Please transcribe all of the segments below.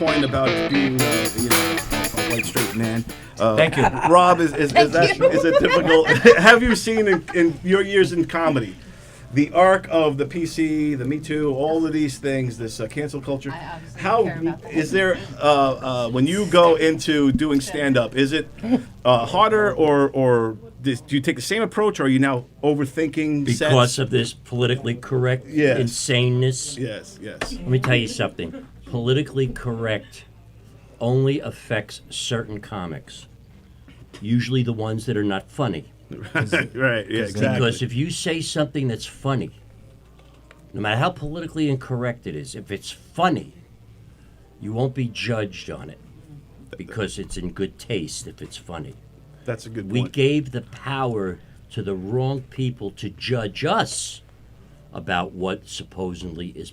point about being, a white straight man. Thank you. Rob, is it difficult? Have you seen in your years in comedy the arc of the PC, the Me Too, all of these things, this cancel culture? How is there when you go into doing stand-up? Is it harder, or do you take the same approach, or are you now overthinking because sets? of this politically correct Yes. insaneness? Yes. Let me tell you something. Politically correct only affects certain comics, usually the ones that are not funny. Right, yeah, exactly. Because if you say something that's funny, no matter how politically incorrect it is, if it's funny, you won't be judged on it because it's in good taste if it's funny. That's a good point. We gave the power to the wrong people to judge us about what supposedly is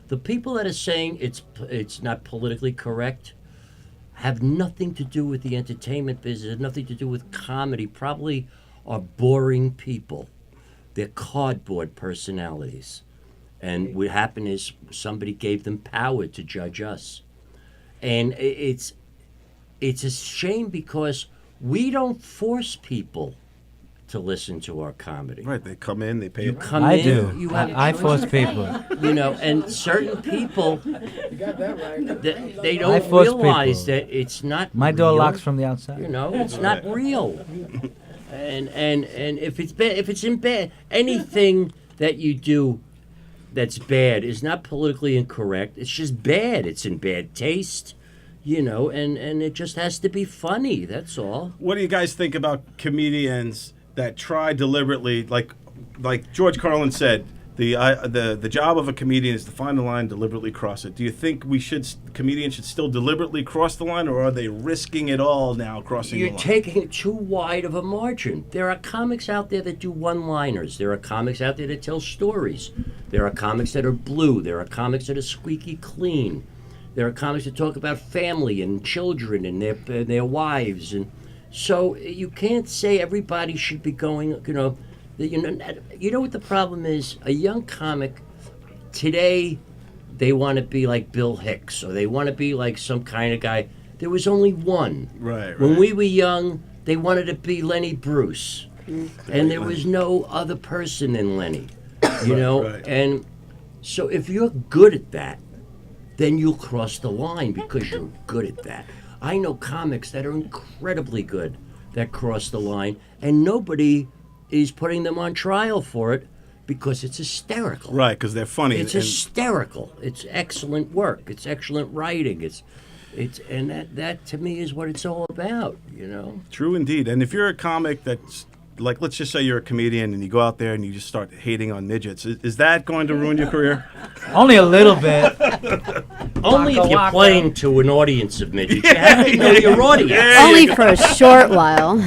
the people that are saying it's not politically correct have nothing to do with the entertainment business, have nothing to do with comedy, probably are boring people. They're cardboard personalities. And what happened is somebody gave them power to judge us. And it's a shame because we don't force people to listen to our comedy. Right, they come in, they pay. You come I in, do. you have I choice. force people. And certain people, they I don't force realize people. that it's not My door real. locks from the outside. It's not real. And if it's bad, if it's in bad, anything that you do that's bad is not politically incorrect. It's just bad. It's in bad taste, and it just has to be funny. That's all. What do you guys think about comedians that try deliberately, like George Carlin said, the job of a comedian is to find the line, deliberately cross it. Do you think comedians should still deliberately cross the line, or are they risking it all now crossing the You're line? taking it too wide of a margin. There are comics out there that do one-liners. There are comics out there that tell stories. There are comics that are blue. There are comics that are squeaky clean. There are comics that talk about family and children and their wives, and so you can't say everybody should be going. You know what the problem is? A young comic today, they want to be like Bill Hicks, or they want to be like some kind of guy. There was only one. Right. When we were young, they wanted to be Lenny Bruce, and there was no other person than Lenny. Right. And so if you're good at that, then you'll cross the line because you're good at that. I know comics that are incredibly good that cross the line, and nobody is putting them on trial for it because it's hysterical. Right, because they're funny. It's hysterical. It's excellent work. It's excellent writing. And that to me is what it's all about. True indeed. And if you're a comic that's like, let's just say you're a comedian and you go out there and you just start hating on midgets, is that going to ruin your career? Only a little bit. Only if you're playing to an audience of midgets. You have to know your audience. Only for a short while.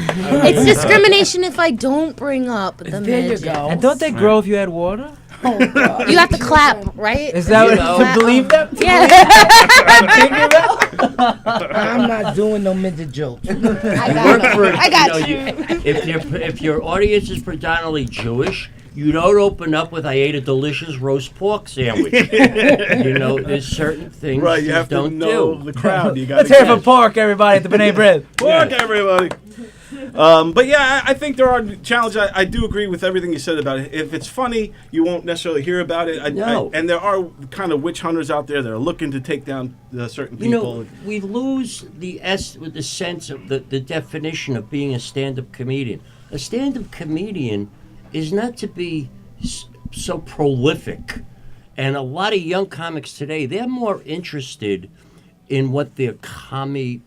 It's discrimination if I don't bring up the There you midget. go. And don't they grow if you add water? You have to clap, right? Is that You what know. to believe them? Yeah. I'm not doing no midget jokes. I got you. If your audience is predominantly Jewish, you don't open up with "I ate a delicious roast pork sandwich." There's certain things Right, you you have to don't know do. the crowd. You got Let's hear it for pork, everybody, at the B'nai Bread. Pork, everybody. But yeah, I think there are challenges. I do agree with everything you said about it. If it's funny, you won't necessarily hear about it. No. And there are kind of witch hunters out there that are looking to take down certain people. We lose the sense of the definition of being a stand-up comedian. A stand-up comedian is not to be so prolific. And a lot of young comics today, they're more interested in what their comedy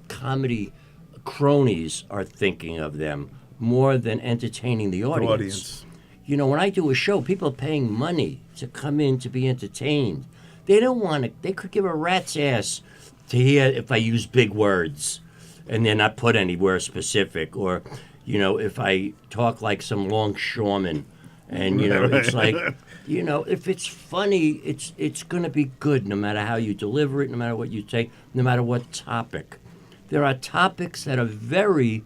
cronies are thinking of them more than entertaining the audience. When I do a show, people are paying money to come in to be entertained. They don't want to, they could give a rat's ass to hear if I use big words and they're not put anywhere specific, or, if I talk like some longshoreman and, it's like, if it's funny, it's going to be good no matter how you deliver it, no matter what you take, no matter what topic. There are topics that are very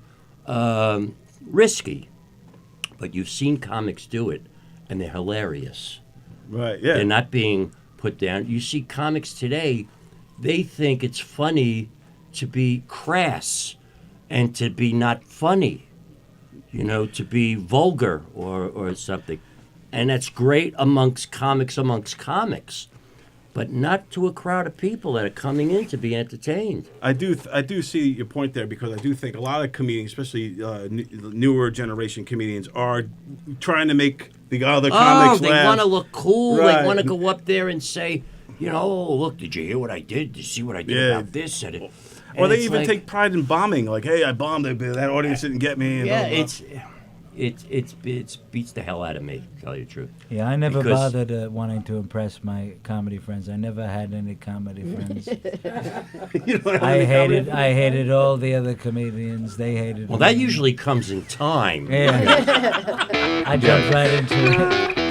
risky, but you've seen comics do it, and they're hilarious. Right, yeah. They're not being put down. You see comics today, they think it's funny to be crass and to be not funny, to be vulgar or something. And that's great amongst comics, but not to a crowd of people that are coming in to be entertained. I do see your point there, because I do think a lot of comedians, especially newer generation comedians, are trying to make the other comics they laugh. want to look cool. Right. They want to go up there and say, oh, look, did you hear what I did? Did you see what I did about this? Or they even take pride in bombing, like, hey, I bombed it, but that audience didn't get me. And yeah, blah, blah. It beats the hell out of me, to tell you the truth. Yeah, I never Because- bothered wanting to impress my comedy friends. I never had any comedy friends. You don't have any comedy? I hated all the other comedians. They hated Well, me. that usually comes in time. Yeah. I jumped right into it.